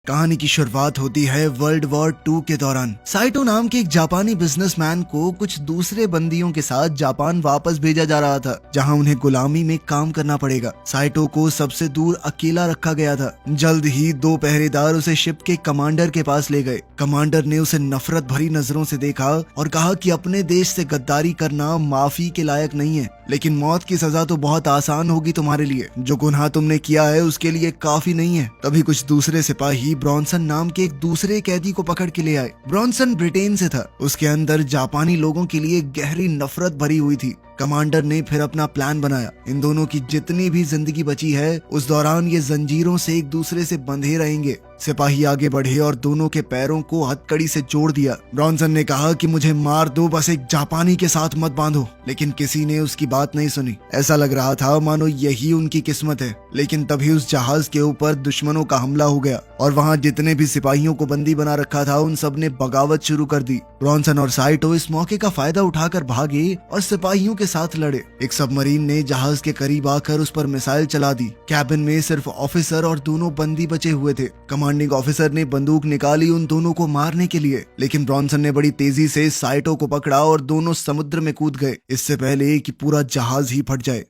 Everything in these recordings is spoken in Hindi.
कहानी की शुरुआत होती है वर्ल्ड वॉर 2 के दौरान। साइटो नाम के एक जापानी बिजनेसमैन को कुछ दूसरे बंदियों के साथ जापान वापस भेजा जा रहा था, जहां उन्हें गुलामी में काम करना पड़ेगा। साइटो को सबसे दूर अकेला रखा गया था। जल्द ही 2 पहरेदार उसे शिप के कमांडर के पास ले गए। कमांडर ने उसे नफरत भरी नजरों से देखा और कहा कि अपने देश से गद्दारी करना माफी के लायक नहीं है, लेकिन मौत की सजा तो बहुत आसान होगी तुम्हारे लिए। जो गुनाह तुमने किया है उसके लिए काफी नहीं है। तभी कुछ दूसरे सिपाही ब्रॉन्सन नाम के एक दूसरे कैदी को पकड़ के ले आए। ब्रॉन्सन ब्रिटेन से था। उसके अंदर जापानी लोगों के लिए गहरी नफरत भरी हुई थी। कमांडर ने फिर अपना प्लान बनाया। इन दोनों की जितनी भी जिंदगी बची है उस दौरान ये जंजीरों से एक दूसरे से बंधे रहेंगे। सिपाही आगे बढ़े और दोनों के पैरों को हथकड़ी से जोड़ दिया। ब्रॉन्सन ने कहा कि मुझे मार दो, बस एक जापानी के साथ मत बांधो, लेकिन किसी ने उसकी बात नहीं सुनी। ऐसा लग रहा था मानो यही उनकी किस्मत है। लेकिन तभी उस जहाज के ऊपर दुश्मनों का हमला हो गया और वहाँ जितने भी सिपाहियों को बंदी बना रखा था उन सब ने बगावत शुरू कर दी। ब्रॉन्सन और साइटो इस मौके का फायदा उठाकर भागे और सिपाहियों के साथ लड़े। एक सबमरीन ने जहाज के करीब आकर उस पर मिसाइल चला दी। कैबिन में सिर्फ ऑफिसर और दोनों बंदी बचे हुए थे। कमांडिंग ऑफिसर ने बंदूक निकाली उन दोनों को मारने के लिए, लेकिन ब्रॉन्सन ने बड़ी तेजी से साइटो को पकड़ा और दोनों समुद्र में कूद गए, इससे पहले कि पूरा जहाज ही फट जाए।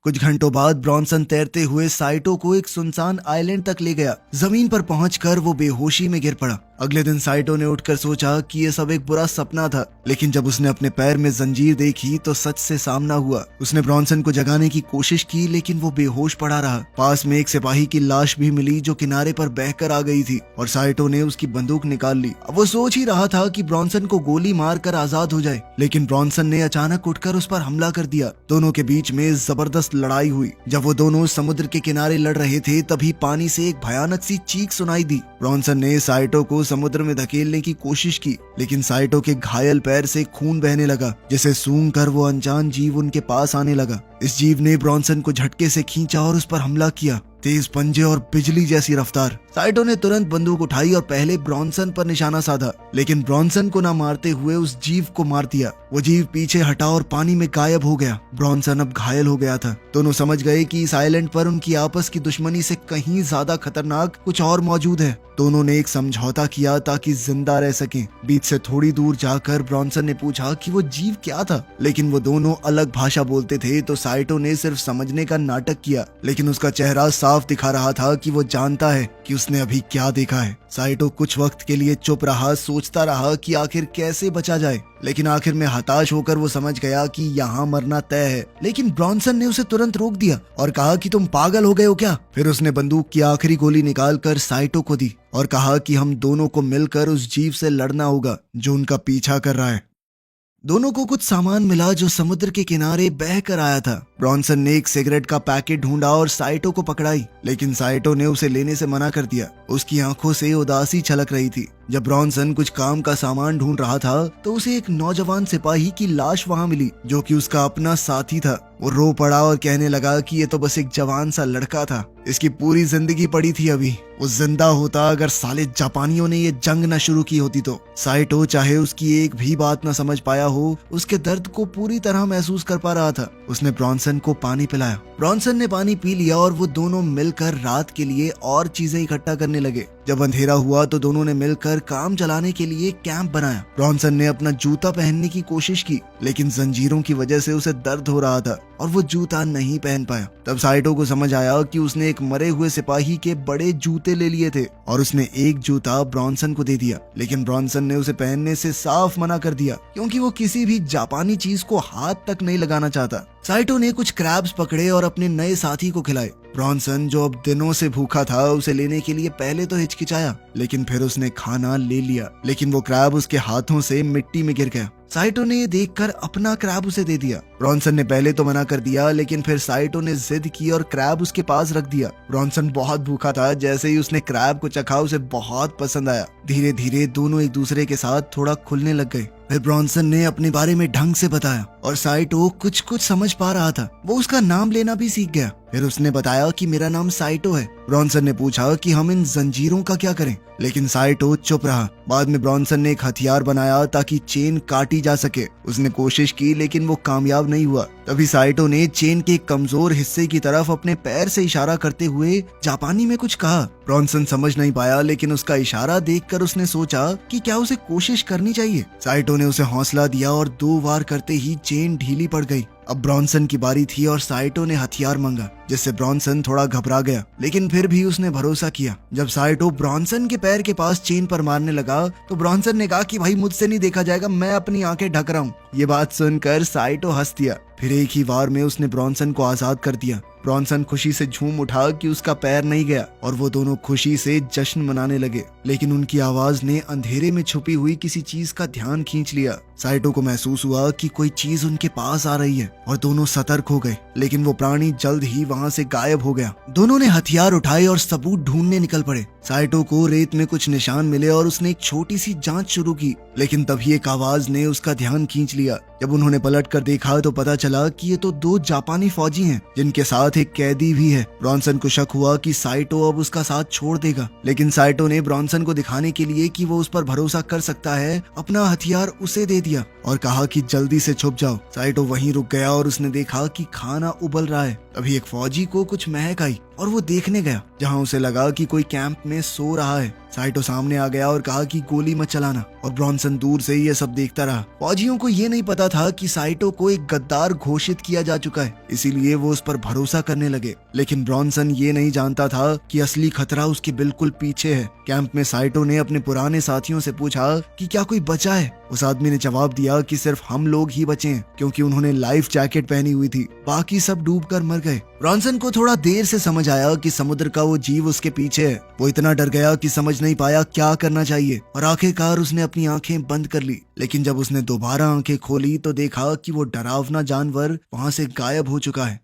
कुछ घंटों बाद ब्रॉन्सन तैरते हुए साइटो को एक सुनसान आइलैंड तक ले गया। जमीन पर पहुंचकर वो बेहोशी में गिर पड़ा। अगले दिन साइटो ने उठकर सोचा कि ये सब एक बुरा सपना था, लेकिन जब उसने अपने पैर में जंजीर देखी तो सच से सामना हुआ। उसने ब्रॉन्सन को जगाने की कोशिश की, लेकिन वो बेहोश पड़ा रहा। पास में एक सिपाही की लाश भी मिली जो किनारे पर बहकर आ गई थी और साइटो ने उसकी बंदूक निकाल ली। अब वो सोच ही रहा था कि ब्रॉन्सन को गोली मारकर आजाद हो जाए, लेकिन ब्रॉन्सन ने अचानक उठकर उस पर हमला कर दिया। दोनों के बीच में जबरदस्त लड़ाई हुई। जब वो दोनों समुद्र के किनारे लड़ रहे थे तभी पानी से एक भयानक सी चीख सुनाई दी। ब्रॉन्सन ने साइटो को समुद्र में धकेलने की कोशिश की, लेकिन साइटो के घायल पैर से खून बहने लगा, जिसे सूंघकर वो अनजान जीव उनके पास आने लगा। इस जीव ने ब्रॉन्सन को झटके से खींचा और उस पर हमला किया। तेज पंजे और बिजली जैसी रफ्तार। साइटो ने तुरंत बंदूक उठाई और पहले ब्रॉन्सन पर निशाना साधा, लेकिन ब्रॉन्सन को ना मारते हुए उस जीव को मार दिया। वो जीव पीछे हटा और पानी में गायब हो गया। ब्रॉन्सन अब घायल हो गया था। दोनों समझ गए कि इस आइलैंड पर उनकी आपस की दुश्मनी से कहीं ज्यादा खतरनाक कुछ और मौजूद है। दोनों ने एक समझौता किया ताकि जिंदा रह सकें। बीच से थोड़ी दूर जाकर ब्रॉन्सन ने पूछा कि वो जीव क्या था, लेकिन वो दोनों अलग भाषा बोलते थे, तो साइटो ने सिर्फ समझने का नाटक किया, लेकिन उसका चेहरा साफ दिखा रहा था कि वो जानता है कि उसने अभी क्या देखा है। साइटो कुछ वक्त के लिए चुप रहा, सोचता रहा कि आखिर कैसे बचा जाए, लेकिन आखिर में हताश होकर वो समझ गया कि यहाँ मरना तय है। लेकिन ब्रॉन्सन ने उसे तुरंत रोक दिया और कहा कि तुम पागल हो गए हो क्या। फिर उसने बंदूक की आखिरी गोली निकालकर साइटो को दी और कहा कि हम दोनों को मिलकर उस जीव से लड़ना होगा जो उनका पीछा कर रहा है। दोनों को कुछ सामान मिला जो समुद्र के किनारे बह कर आया था। ब्रॉन्सन ने एक सिगरेट का पैकेट ढूंढा और साइटो को पकड़ाई, लेकिन साइटो ने उसे लेने से मना कर दिया। उसकी आंखों से उदासी छलक रही थी। जब ब्रॉन्सन कुछ काम का सामान ढूंढ रहा था तो उसे एक नौजवान सिपाही की लाश वहां मिली, जो कि उसका अपना साथी था। वो रो पड़ा और कहने लगा कि ये तो बस एक जवान सा लड़का था, इसकी पूरी जिंदगी पड़ी थी अभी। वो जिंदा होता अगर साले जापानियों ने ये जंग न शुरू की होती तो। साइटो चाहे उसकी एक भी बात न समझ पाया हो, उसके दर्द को पूरी तरह महसूस कर पा रहा था। उसने ब्रॉन्सन को पानी पिलाया। ब्रॉन्सन ने पानी पी लिया और वो दोनों मिलकर रात के लिए और चीजें इकट्ठा करने लगे। जब अंधेरा हुआ तो दोनों ने मिलकर काम चलाने के लिए कैंप बनाया। ब्रॉन्सन ने अपना जूता पहनने की कोशिश की, लेकिन जंजीरों की वजह से उसे दर्द हो रहा था और वो जूता नहीं पहन पाया। तब साइटो को समझ आया कि उसने एक मरे हुए सिपाही के बड़े जूते ले लिए थे और उसने एक जूता ब्रॉन्सन को दे दिया, लेकिन ब्रॉन्सन ने उसे पहनने से साफ मना कर दिया, क्योंकि वो किसी भी जापानी चीज को हाथ तक नहीं लगाना चाहता। साइटो ने कुछ क्रैब्स पकड़े और अपने नए साथी को खिलाए। ब्रॉन्सन जो अब दिनों से भूखा था उसे लेने के लिए पहले तो हिचकिचाया, लेकिन फिर उसने खाना ले लिया, लेकिन वो क्रैब उसके हाथों से मिट्टी में गिर गया। साइटो ने ये देखकर अपना क्रैब उसे दे दिया। ब्रॉन्सन ने पहले तो मना कर दिया, लेकिन फिर साइटो ने जिद की और क्रैब उसके पास रख दिया। ब्रॉन्सन बहुत भूखा था। जैसे ही उसने क्रैब को चखा उसे बहुत पसंद आया। धीरे धीरे दोनों एक दूसरे के साथ थोड़ा खुलने लग गए। फिर ब्रॉन्सन ने अपने बारे में ढंग से बताया और साइटो कुछ कुछ समझ पा रहा था। वो उसका नाम लेना भी सीख गया। फिर उसने बताया कि मेरा नाम साइटो है। ब्रॉन्सन ने पूछा कि हम इन जंजीरों का क्या करें, लेकिन साइटो चुप रहा। बाद में ब्रॉन्सन ने एक हथियार बनाया ताकि चेन काटी जा सके। उसने कोशिश की, लेकिन वो कामयाब नहीं हुआ। तभी साइटो ने चेन के एक कमजोर हिस्से की तरफ अपने पैर से इशारा करते हुए जापानी में कुछ कहा। ब्रॉन्सन समझ नहीं पाया, लेकिन उसका इशारा देखकर उसने सोचा कि क्या उसे कोशिश करनी चाहिए। साइटो ने उसे हौसला दिया और 2 बार करते ही चेन ढीली पड़ गई। अब ब्रॉन्सन की बारी थी और साइटो ने हथियार मांगा, जिससे ब्रॉन्सन थोड़ा घबरा गया, लेकिन फिर भी उसने भरोसा किया। जब साइटो ब्रॉन्सन के पैर के पास चेन पर मारने लगा तो ब्रॉन्सन ने कहा कि भाई मुझसे नहीं देखा जाएगा, मैं अपनी आंखें ढक रहा हूँ। ये बात सुनकर साइटो हंस दिया। फिर एक ही वार में उसने ब्रॉन्सन को आजाद कर दिया। ब्रॉन्सन खुशी से झूम उठा कि उसका पैर नहीं गया और वो दोनों खुशी से जश्न मनाने लगे, लेकिन उनकी आवाज ने अंधेरे में छुपी हुई किसी चीज का ध्यान खींच लिया। साइटो को महसूस हुआ कि कोई चीज उनके पास आ रही है और दोनों सतर्क हो गए, लेकिन वो प्राणी जल्द ही वहाँ से गायब हो गया। दोनों ने हथियार उठाए और सबूत ढूंढने निकल पड़े। साइटो को रेत में कुछ निशान मिले और उसने एक छोटी सी जांच शुरू की, लेकिन तभी एक आवाज ने उसका ध्यान खींच लिया। जब उन्होंने पलट कर देखा तो पता चला कि ये तो 2 जापानी फौजी हैं, जिनके साथ एक कैदी भी है। ब्रॉन्सन को शक हुआ कि साइटो अब उसका साथ छोड़ देगा, लेकिन साइटो ने ब्रॉन्सन को दिखाने के लिए कि वो उस पर भरोसा कर सकता है, अपना हथियार उसे दे दिया और कहा कि जल्दी से छुप जाओ। साइटो वहीं रुक गया और उसने देखा कि खाना उबल रहा है। तभी एक फौजी को कुछ महक आई और वो देखने गया, जहां उसे लगा कि कोई कैंप में सो रहा है। साइटो सामने आ गया और कहा कि गोली मत चलाना, और ब्रॉन्सन दूर से ये सब देखता रहा। फौजियों को ये नहीं पता था कि साइटो को एक गद्दार घोषित किया जा चुका है, इसीलिए वो उस पर भरोसा करने लगे। लेकिन ब्रॉन्सन ये नहीं जानता था कि असली खतरा उसके बिल्कुल पीछे है। कैंप में साइटो ने अपने पुराने साथियों से पूछा कि क्या कोई बचा है। उस आदमी ने जवाब दिया कि सिर्फ हम लोग ही बचे हैं, क्योंकि उन्होंने लाइफ जैकेट पहनी हुई थी, बाकी सब डूबकर मर गए। ब्रॉन्सन को थोड़ा देर से समझ आया कि समुद्र का वो जीव उसके पीछे है। वो इतना डर गया कि समझ नहीं पाया क्या करना चाहिए, और आखिरकार उसने अपनी आंखें बंद कर ली। लेकिन जब उसने दोबारा आंखें खोली तो देखा कि वो डरावना जानवर वहां से गायब हो चुका है।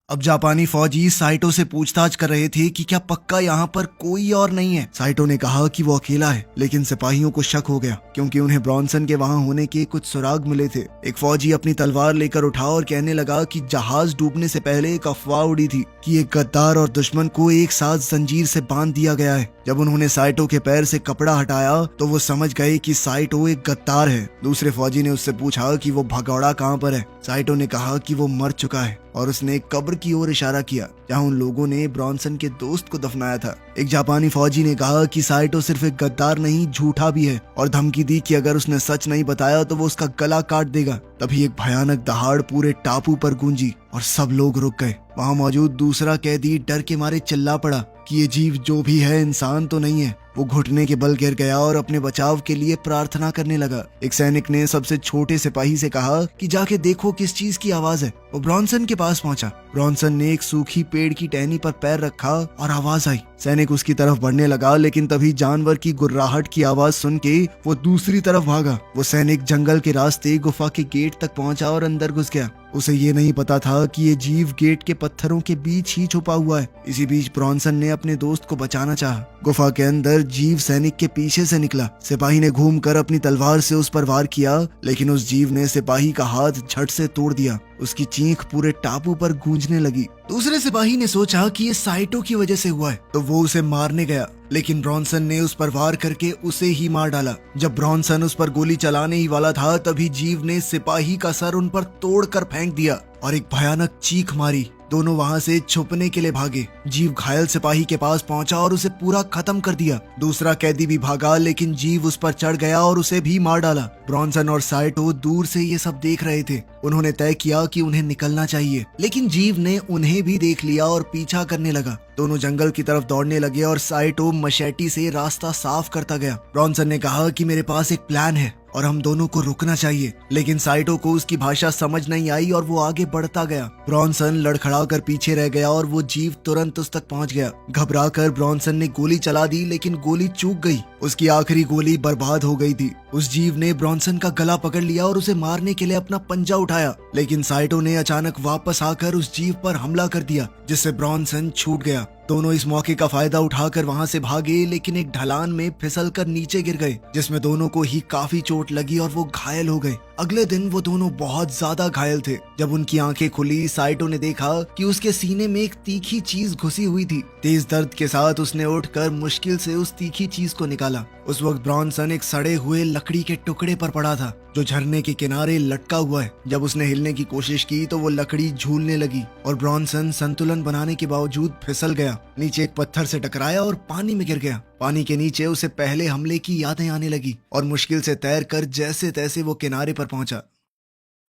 अब जापानी फौजी साइटो से पूछताछ कर रहे थे कि क्या पक्का यहाँ पर कोई और नहीं है। साइटो ने कहा कि वो अकेला है, लेकिन सिपाहियों को शक हो गया, क्योंकि उन्हें ब्रॉन्सन के वहां होने के कुछ सुराग मिले थे। एक फौजी अपनी तलवार लेकर उठा और कहने लगा कि जहाज डूबने से पहले एक अफवाह उड़ी थी कि एक गद्दार और दुश्मन को एक साथ जंजीर से बांध दिया गया है। जब उन्होंने साइटो के पैर से कपड़ा हटाया तो वो समझ गए कि साइटो एक गद्दार है। दूसरे फौजी ने उससे पूछा कि वो भगौड़ा कहाँ पर है। साइटो ने कहा कि वो मर चुका है, और उसने एक कब्र की ओर इशारा किया जहां उन लोगों ने ब्रॉन्सन के दोस्त को दफनाया था। एक जापानी फौजी ने कहा कि साइटो सिर्फ एक गद्दार नहीं, झूठा भी है, और धमकी दी कि अगर उसने सच नहीं बताया तो वो उसका गला काट देगा। तभी एक भयानक दहाड़ पूरे टापू पर गूंजी और सब लोग रुक गए। वहां मौजूद दूसरा कैदी डर के मारे चिल्ला पड़ा कि ये जीव जो भी है इंसान तो नहीं है। वो घुटने के बल गिर गया और अपने बचाव के लिए प्रार्थना करने लगा। एक सैनिक ने सबसे छोटे सिपाही से कहा कि जाके देखो किस चीज की आवाज है। वो ब्रॉन्सन के पास पहुंचा। ब्रॉन्सन ने एक सूखी पेड़ की टहनी पर पैर रखा और आवाज आई। सैनिक उसकी तरफ बढ़ने लगा, लेकिन तभी जानवर की गुर्राहट की आवाज सुन के वो दूसरी तरफ भागा। वो सैनिक जंगल के रास्ते गुफा के गेट तक पहुंचा और अंदर घुस गया। उसे ये नहीं पता था कि ये जीव गेट के पत्थरों के बीच ही छुपा हुआ है। इसी बीच ब्रॉन्सन ने अपने दोस्त को बचाना चाहा। गुफा के अंदर जीव सैनिक के पीछे से निकला। सिपाही ने घूमकर अपनी तलवार से उस पर वार किया, लेकिन उस जीव ने सिपाही का हाथ झट से तोड़ दिया। उसकी चीख पूरे टापू पर गूंजने लगी। दूसरे सिपाही ने सोचा कि ये साइटो की वजह से हुआ है, तो वो उसे मारने गया, लेकिन ब्रॉन्सन ने उस पर वार करके उसे ही मार डाला। जब ब्रॉन्सन उस पर गोली चलाने ही वाला था, तभी जीव ने सिपाही का सर उन पर तोड़कर फेंक दिया और एक भयानक चीख मारी। दोनों वहां से छुपने के लिए भागे। जीव घायल सिपाही के पास पहुंचा और उसे पूरा खत्म कर दिया। दूसरा कैदी भी भागा, लेकिन जीव उस पर चढ़ गया और उसे भी मार डाला। ब्रॉन्सन और साइटो दूर से ये सब देख रहे थे। उन्होंने तय किया कि उन्हें निकलना चाहिए, लेकिन जीव ने उन्हें भी देख लिया और पीछा करने लगा। दोनों जंगल की तरफ दौड़ने लगे और साइटो मशेटी से रास्ता साफ करता गया। ब्रॉन्सन ने कहा कि मेरे पास एक प्लान है और हम दोनों को रुकना चाहिए, लेकिन साइटो को उसकी भाषा समझ नहीं आई और वो आगे बढ़ता गया। ब्रॉन्सन लड़खड़ाकर पीछे रह गया और वो जीव तुरंत उस तक पहुंच गया। घबराकर ब्रॉन्सन ने गोली चला दी, लेकिन गोली चूक गई। उसकी आखिरी गोली बर्बाद हो गई थी। उस जीव ने ब्रॉन्सन का गला पकड़ लिया और उसे मारने के लिए अपना पंजा उठाया, लेकिन साइटो ने अचानक वापस आकर उस जीव पर हमला कर दिया, जिससे ब्रॉन्सन छूट गया। दोनों इस मौके का फायदा उठाकर वहां से भागे, लेकिन एक ढलान में फिसलकर नीचे गिर गए, जिसमें दोनों को ही काफी चोट लगी और वो घायल हो गए। अगले दिन वो दोनों बहुत ज्यादा घायल थे। जब उनकी आंखें खुली, साइटो ने देखा कि उसके सीने में एक तीखी चीज घुसी हुई थी। तेज दर्द के साथ उसने उठकर मुश्किल से उस तीखी चीज को निकाला। उस वक्त ब्रॉन्सन एक सड़े हुए लकड़ी के टुकड़े पर पड़ा था। जो झरने के किनारे लटका हुआ है। जब उसने हिलने की कोशिश की तो वो लकड़ी झूलने लगी और ब्रॉनसन संतुलन बनाने के बावजूद फिसल गया, नीचे एक पत्थर से टकराया और पानी में गिर गया। पानी के नीचे उसे पहले हमले की यादें आने लगी और मुश्किल से तैरकर जैसे तैसे वो किनारे पर पहुंचा।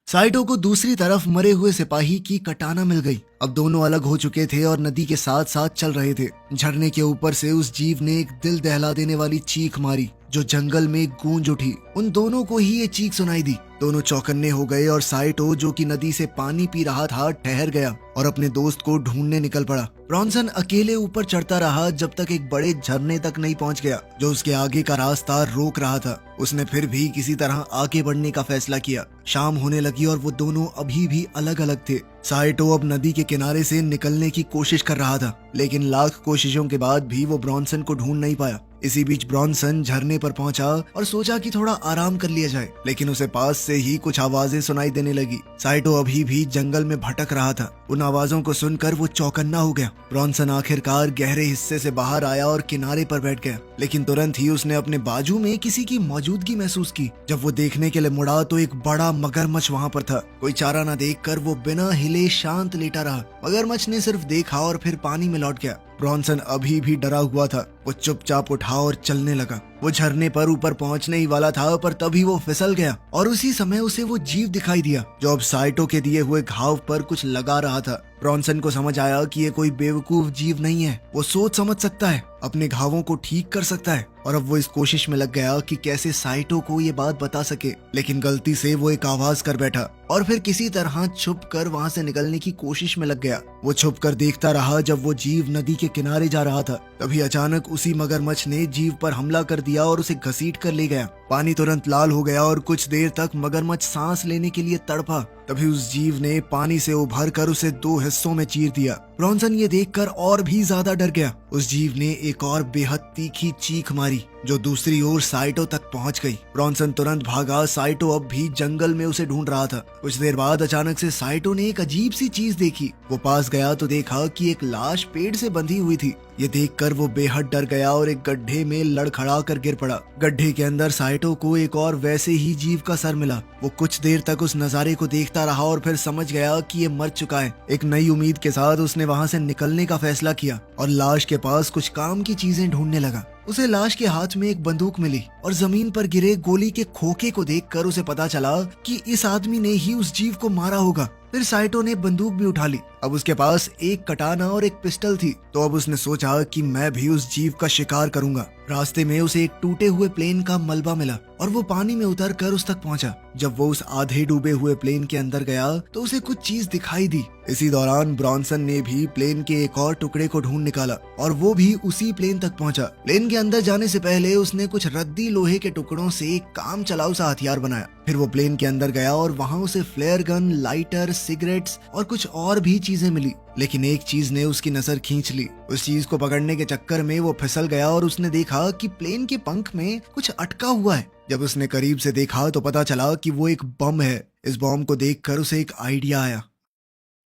साइटो को दूसरी तरफ मरे हुए सिपाही की कटाना मिल गई। अब दोनों अलग हो चुके थे और नदी के साथ साथ चल रहे थे। झरने के ऊपर से उस जीव ने एक दिल दहला देने वाली चीख मारी जो जंगल में गूंज उठी। उन दोनों को ही ये चीख सुनाई दी। दोनों चौकन्ने हो गए और साइटो जो कि नदी से पानी पी रहा था ठहर गया और अपने दोस्त को ढूंढने निकल पड़ा। ब्रॉनसन अकेले ऊपर चढ़ता रहा जब तक एक बड़े झरने तक नहीं पहुंच गया जो उसके आगे का रास्ता रोक रहा था। उसने फिर भी किसी तरह आगे बढ़ने का फैसला किया। शाम होने लगी और वो दोनों अभी भी अलग अलग थे। साइटो अब नदी के किनारे से निकलने की कोशिश कर रहा था, लेकिन लाख कोशिशों के बाद भी वो ब्रॉनसन को ढूंढ नहीं पाया। इसी बीच ब्रॉनसन झरने पर पहुंचा और सोचा कि थोड़ा आराम कर लिया जाए, लेकिन उसे पास से ही कुछ आवाजें सुनाई देने लगी। साइटो अभी भी जंगल में भटक रहा था। उन आवाजों को सुनकर वो चौकन्ना हो गया। ब्रॉनसन आखिरकार गहरे हिस्से से बाहर आया और किनारे पर बैठ गया, लेकिन तुरंत ही उसने अपने बाजू में किसी की मौजूदगी महसूस की। जब वो देखने के लिए मुड़ा तो एक बड़ा मगरमच्छ वहाँ पर था। कोई चारा न देखकर वो बिना हिले शांत लेटा रहा। मगरमच्छ ने सिर्फ देखा और फिर पानी में लौट गया। ब्रॉनसन अभी भी डरा हुआ था। वो चुपचाप उठा और चलने लगा। वो झरने पर ऊपर पहुंचने ही वाला था, पर तभी वो फिसल गया और उसी समय उसे वो जीव दिखाई दिया जो अब साइटो के दिए हुए घाव पर कुछ लगा रहा था। ब्रॉनसन को समझ आया कि ये कोई बेवकूफ जीव नहीं है। वो सोच समझ सकता है, अपने घावों को ठीक कर सकता है। और अब वो इस कोशिश में लग गया कि कैसे साइटो को ये बात बता सके, लेकिन गलती से वो एक आवाज कर बैठा और फिर किसी तरह छुप कर वहाँ से निकलने की कोशिश में लग गया। वो छुप कर देखता रहा जब वो जीव नदी के किनारे जा रहा था। तभी अचानक उसी मगरमच्छ ने जीव पर हमला कर दिया और उसे घसीट कर ले गया। पानी तुरंत लाल हो गया और कुछ देर तक मगरमच्छ सांस लेने के लिए तड़पा। तभी उस जीव ने पानी से उभर कर उसे दो हिस्सों में चीर दिया। ब्रॉनसन ये देखकर और भी ज्यादा डर गया। उस जीव ने एक और बेहद तीखी चीख मारी जो दूसरी ओर साइटो तक पहुंच गई। ब्रॉनसन तुरंत भागा। साइटो अब भी जंगल में उसे ढूंढ रहा था। कुछ देर बाद अचानक से साइटो ने एक अजीब सी चीज देखी। वो पास गया तो देखा कि एक लाश पेड़ से बंधी हुई थी। ये देखकर वो बेहद डर गया और एक गड्ढे में लड़खड़ा कर गिर पड़ा। गड्ढे के अंदर साइटो को एक और वैसे ही जीव का सर मिला। वो कुछ देर तक उस नजारे को देखता रहा और फिर समझ गया कि ये मर चुका है। एक नई उम्मीद के साथ उसने वहां से निकलने का फैसला किया और लाश के पास कुछ काम की चीजें ढूंढने लगा। उसे लाश के हाथ में एक बंदूक मिली और जमीन पर गिरे गोली के खोखे को देखकर उसे पता चला कि इस आदमी ने ही उस जीव को मारा होगा। फिर साइटो ने बंदूक भी उठा ली। अब उसके पास एक कटाना और एक पिस्टल थी, तो अब उसने सोचा कि मैं भी उस जीव का शिकार करूंगा। रास्ते में उसे एक टूटे हुए प्लेन का मलबा मिला और वो पानी में उतर कर उस तक पहुंचा। जब वो उस आधे डूबे हुए प्लेन के अंदर गया तो उसे कुछ चीज दिखाई दी। इसी दौरान ब्रॉनसन ने भी प्लेन के एक और टुकड़े को ढूंढ निकाला और वो भी उसी प्लेन तक पहुंचा। प्लेन के अंदर जाने से पहले उसने कुछ रद्दी लोहे के टुकड़ों से एक काम चलाऊ सा हथियार बनाया। फिर वो प्लेन के अंदर गया और वहाँ उसे फ्लेयर गन, लाइटर, सिगरेट्स और कुछ और भी चीजें मिली, लेकिन एक चीज ने उसकी नजर खींच ली। उस चीज को पकड़ने के चक्कर में वो फिसल गया और उसने देखा कि प्लेन के पंख में कुछ अटका हुआ है। जब उसने करीब से देखा तो पता चला कि वो एक बम है। इस बम को देखकर उसे एक आइडिया आया।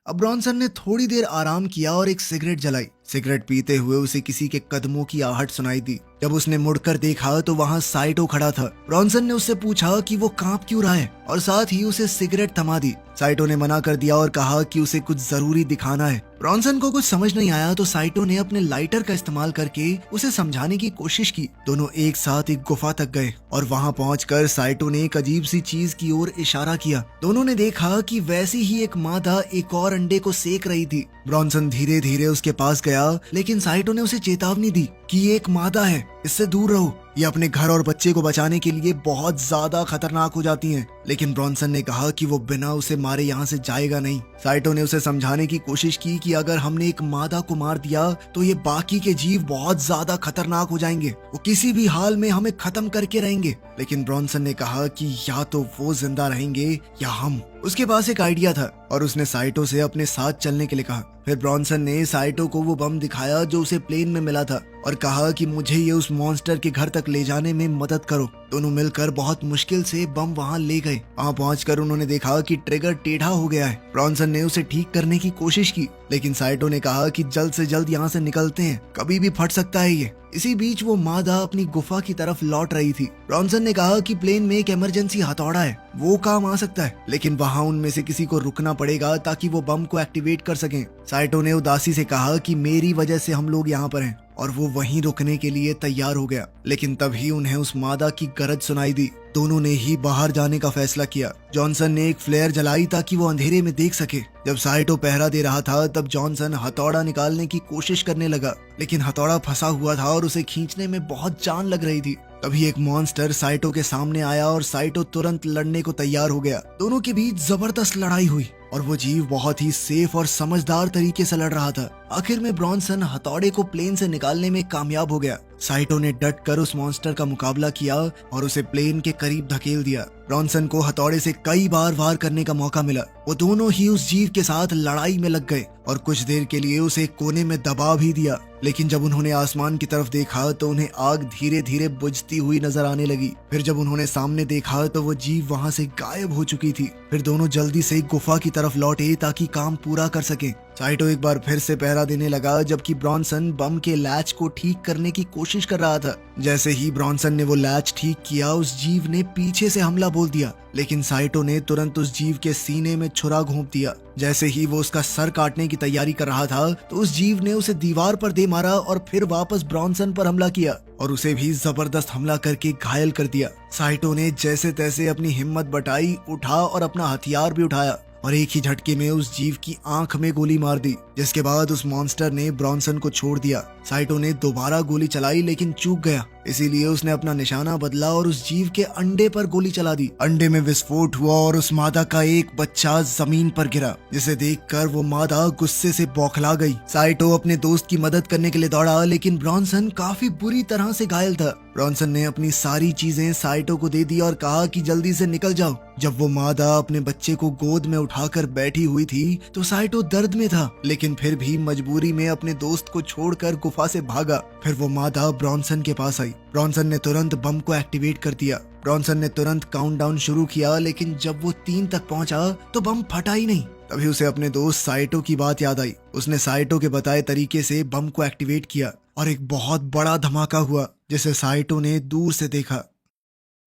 अब ब्रॉनसन ने थोड़ी देर आराम किया और एक सिगरेट जलाई। सिगरेट पीते हुए उसे किसी के कदमों की आहट सुनाई दी। जब उसने मुड़कर देखा तो वहाँ साइटो खड़ा था। ब्रॉनसन ने उससे पूछा कि वो कांप क्यों रहा है और साथ ही उसे सिगरेट थमा दी। साइटो ने मना कर दिया और कहा कि उसे कुछ जरूरी दिखाना है। ब्रॉनसन को कुछ समझ नहीं आया तो साइटो ने अपने लाइटर का इस्तेमाल करके उसे समझाने की कोशिश की। दोनों एक साथ एक गुफा तक गए और वहाँ पहुंचकर साइटो ने एक अजीब सी चीज की ओर इशारा किया। दोनों ने देखा कि वैसी ही एक मादा एक और अंडे को सेक रही थी। ब्रॉनसन धीरे धीरे उसके पास गया, लेकिन साइटो ने उसे चेतावनी दी कि ये एक मादा है, इससे दूर रहो, ये अपने घर और बच्चे को बचाने के लिए बहुत ज्यादा खतरनाक हो जाती हैं। लेकिन ब्रॉनसन ने कहा कि वो बिना उसे मारे यहाँ से जाएगा नहीं। साइटो ने उसे समझाने की कोशिश की कि अगर हमने एक मादा को मार दिया तो ये बाकी के जीव बहुत ज्यादा खतरनाक हो जाएंगे, वो किसी भी हाल में हमें खत्म करके रहेंगे। लेकिन ब्रॉनसन ने कहा कि या तो वो जिंदा रहेंगे या हम। उसके पास एक आइडिया था और उसने साइटो से अपने साथ चलने के लिए कहा। फिर ब्रॉनसन ने साइटो को वो बम दिखाया जो उसे प्लेन में मिला था और कहा कि मुझे ये उस मॉन्स्टर के घर तक ले जाने में मदद करो। दोनों मिलकर बहुत मुश्किल से बम वहाँ ले गए। वहाँ पहुंचकर उन्होंने देखा कि ट्रिगर टेढ़ा हो गया है। ब्रॉनसन ने उसे ठीक करने की कोशिश की, लेकिन साइटो ने कहा कि जल्द से जल्द यहाँ से निकलते हैं, कभी भी फट सकता है ये। इसी बीच वो मादा अपनी गुफा की तरफ लौट रही थी। ब्रॉन्सन ने कहा कि प्लेन में एक इमरजेंसी हथौड़ा है, वो काम आ सकता है, लेकिन वहाँ उनमें से किसी को रुकना पड़ेगा ताकि वो बम को एक्टिवेट कर सकें। साइटो ने उदासी से कहा कि मेरी वजह से हम लोग यहाँ पर हैं, और वो वहीं रुकने के लिए तैयार हो गया। लेकिन तभी उन्हें उस मादा की गरज सुनाई दी। दोनों ने ही बाहर जाने का फैसला किया। जॉनसन ने एक फ्लेयर जलाई ताकि वो अंधेरे में देख सके। जब साइटो पहरा दे रहा था तब जॉनसन हथौड़ा निकालने की कोशिश करने लगा, लेकिन हथौड़ा फंसा हुआ था और उसे खींचने में बहुत जान लग रही थी। तभी एक मॉन्स्टर साइटो के सामने आया और साइटो तुरंत लड़ने को तैयार हो गया। दोनों के बीच जबरदस्त लड़ाई हुई और वो जीव बहुत ही सेफ और समझदार तरीके से लड़ रहा था। आखिर में ब्रॉन्सन हथौड़े को प्लेन से निकालने में कामयाब हो गया। साइटो ने डट कर उस मॉन्स्टर का मुकाबला किया और उसे प्लेन के करीब धकेल दिया। ब्रॉन्सन को हथौड़े से कई बार वार करने का मौका मिला। वो दोनों ही उस जीव के साथ लड़ाई में लग गए और कुछ देर के लिए उसे एक कोने में दबा भी दिया। लेकिन जब उन्होंने आसमान की तरफ देखा तो उन्हें आग धीरे धीरे बुझती हुई नजर आने लगी। फिर जब उन्होंने सामने देखा तो वो जीव वहाँ से गायब हो चुकी थी। फिर दोनों जल्दी से गुफा की तरफ लौटे ताकि काम पूरा कर सके। साइटो एक बार फिर से पहरा देने लगा, जबकि ब्रॉन्सन बम के लैच को ठीक करने की कोशिश कर रहा था। जैसे ही ब्रॉन्सन ने वो लैच ठीक किया, उस जीव ने पीछे से हमला बोल दिया, लेकिन साइटो ने तुरंत उस जीव के सीने में छुरा घोंप दिया। जैसे ही वो उसका सर काटने की तैयारी कर रहा था तो उस जीव ने उसे दीवार पर दे मारा और फिर वापस ब्रॉन्सन पर हमला किया और उसे भी जबरदस्त हमला करके घायल कर दिया। साइटो ने जैसे तैसे अपनी हिम्मत बटाई, उठा और अपना हथियार भी उठाया और एक ही झटके में उस जीव की आंख में गोली मार दी, जिसके बाद उस मॉन्स्टर ने ब्रॉन्सन को छोड़ दिया। साइटो ने दोबारा गोली चलाई लेकिन चूक गया, इसीलिए उसने अपना निशाना बदला और उस जीव के अंडे पर गोली चला दी। अंडे में विस्फोट हुआ और उस मादा का एक बच्चा जमीन पर गिरा, जिसे देखकर वो मादा गुस्से से बौखला गई। साइटो अपने दोस्त की मदद करने के लिए दौड़ा, लेकिन ब्रॉन्सन काफी बुरी तरह से घायल था। ब्रॉन्सन ने अपनी सारी चीजें साइटो को दे दी और कहा कि जल्दी से निकल जाओ। जब वो मादा अपने बच्चे को गोद में उठाकर बैठी हुई थी तो साइटो दर्द में था, लेकिन फिर भी मजबूरी में अपने दोस्त को छोड़कर गुफा से भागा। फिर वो मादा ब्रॉन्सन के पास आई। ब्रॉन्सन ने तुरंत बम को एक्टिवेट कर दिया। ब्रॉन्सन ने तुरंत काउंटडाउन शुरू किया, लेकिन जब वो 3 तक पहुंचा तो बम फटा ही नहीं। तभी उसे अपने दोस्त साइटो की बात याद आई। उसने साइटो के बताए तरीके से बम को एक्टिवेट किया और एक बहुत बड़ा धमाका हुआ, जिसे साइटो ने दूर से देखा।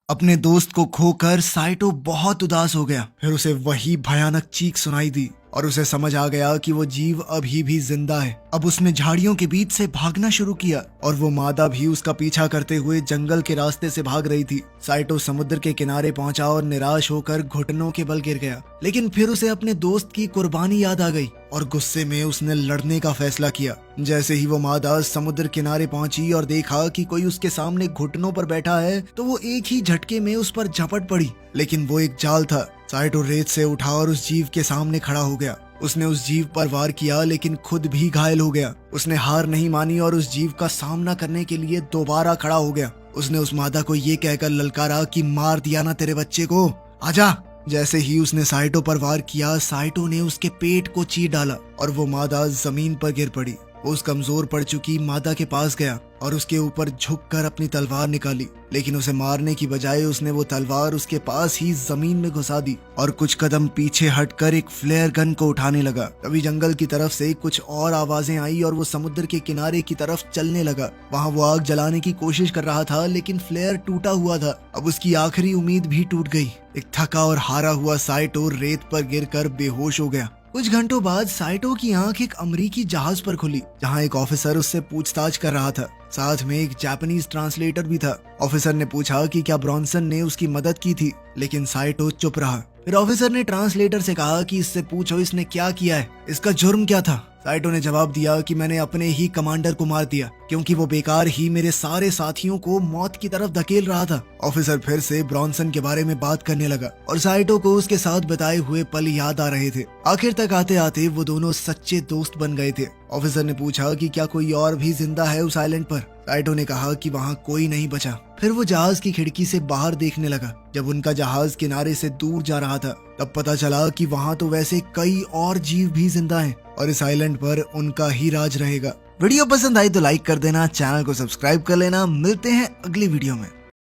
अपने दोस्त को खोकर साइटो बहुत उदास हो गया। फिर उसे वही भयानक चीख सुनाई दी और उसे समझ आ गया कि वो जीव अभी भी जिंदा है। अब उसने झाड़ियों के बीच से भागना शुरू किया और वो मादा भी उसका पीछा करते हुए जंगल के रास्ते से भाग रही थी। साइटो समुद्र के किनारे पहुंचा और निराश होकर घुटनों के बल गिर गया, लेकिन फिर उसे अपने दोस्त की कुर्बानी याद आ गई और गुस्से में उसने लड़ने का फैसला किया। जैसे ही वो मादा समुद्र किनारे पहुंची और देखा कि कोई उसके सामने घुटनों पर बैठा है तो वो एक ही झटके में उस पर झपट पड़ी, लेकिन वो एक जाल था। साइटो रेत से उठा और उस जीव के सामने खड़ा हो गया। उसने उस जीव पर वार किया, लेकिन खुद भी घायल हो गया। उसने हार नहीं मानी और उस जीव का सामना करने के लिए दोबारा खड़ा हो गया। उसने उस मादा को ये कहकर ललकारा कि मार दिया ना तेरे बच्चे को, आजा। जैसे ही उसने साइटो पर वार किया, साइटो ने उसके पेट को चीर डाला और वो मादा जमीन पर गिर पड़ी। वो उस कमजोर पड़ चुकी मादा के पास गया और उसके ऊपर झुककर अपनी तलवार निकाली, लेकिन उसे मारने की बजाय उसने वो तलवार उसके पास ही जमीन में घुसा दी और कुछ कदम पीछे हटकर एक फ्लेयर गन को उठाने लगा। तभी जंगल की तरफ से कुछ और आवाजें आई और वो समुद्र के किनारे की तरफ चलने लगा। वहाँ वो आग जलाने की कोशिश कर रहा था, लेकिन फ्लेयर टूटा हुआ था। अब उसकी आखिरी उम्मीद भी टूट गई। एक थका और हारा हुआ साइटो रेत पर गिरकर बेहोश हो गया। कुछ घंटों बाद साइटो की आंख एक अमेरिकी जहाज पर खुली, जहां एक ऑफिसर उससे पूछताछ कर रहा था। साथ में एक जापानीज ट्रांसलेटर भी था। ऑफिसर ने पूछा कि क्या ब्रॉन्सन ने उसकी मदद की थी, लेकिन साइटो चुप रहा। फिर ऑफिसर ने ट्रांसलेटर से कहा कि इससे पूछो इसने क्या किया है, इसका जुर्म क्या था। साइटो ने जवाब दिया कि मैंने अपने ही कमांडर को मार दिया, क्योंकि वो बेकार ही मेरे सारे साथियों को मौत की तरफ धकेल रहा था। ऑफिसर फिर से ब्रॉन्सन के बारे में बात करने लगा और साइटो को उसके साथ बिताए हुए पल याद आ रहे थे। आखिर तक आते आते वो दोनों सच्चे दोस्त बन गए थे। ऑफिसर ने पूछा कि क्या कोई और भी जिंदा है उस आइलैंड पर। साइटो ने कहा कि वहाँ कोई नहीं बचा। फिर वो जहाज की खिड़की से बाहर देखने लगा। जब उनका जहाज किनारे से दूर जा रहा था तब पता चला कि वहाँ तो वैसे कई और जीव भी जिंदा हैं और इस आइलैंड पर उनका ही राज रहेगा। वीडियो पसंद आई तो लाइक कर देना, चैनल को सब्सक्राइब कर लेना। मिलते हैं अगली वीडियो में।